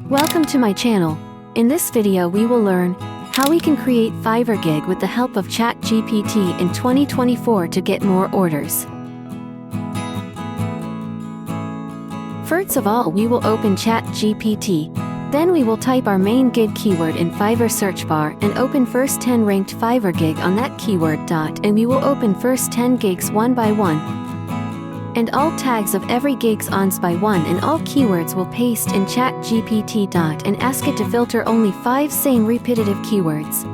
Welcome to my channel. In this video we will learn how we can create Fiverr Gig with the help of ChatGPT in 2024 to get more orders. First of all, we will open ChatGPT. Then we will type our main gig keyword in Fiverr search bar and open first 10 ranked Fiverr Gig on that keyword. And we will open first 10 gigs one by one. And all tags of every gigs ons by one and all keywords will paste in ChatGPT. And ask it to filter only 5 same repetitive keywords.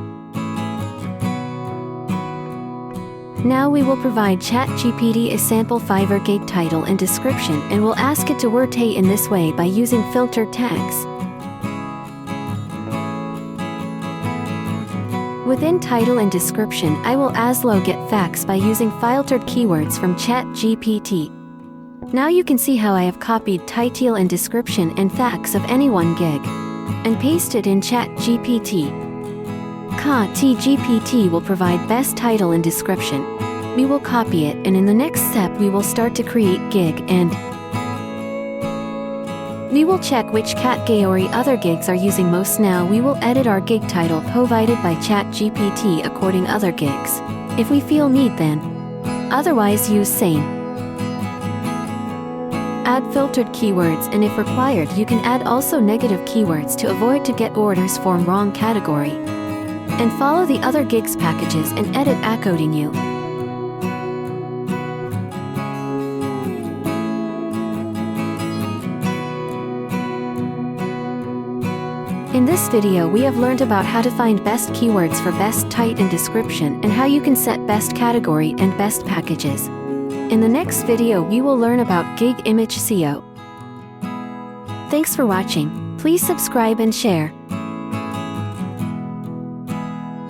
Now we will provide ChatGPT a sample Fiverr Gig title and description and will ask it to word in this way by using filtered tags. Within title and description, I will aslo get facts by using filtered keywords from ChatGPT. Now you can see how I have copied title and description and facts of any one gig and pasted in ChatGPT. ChatGPT will provide best title and description. We will copy it, and in the next step we will start to create gig and we will check which category other gigs are using most. Now we will edit our gig title provided by ChatGPT according other gigs, if we feel need then. Otherwise use same. Add filtered keywords, and if required you can add also negative keywords to avoid to get orders from wrong category. And follow the other gigs packages and edit according you. In this video we have learned about how to find best keywords for best title and description and how you can set best category and best packages. In the next video we will learn about gig image SEO. Thanks for watching. Please subscribe and share.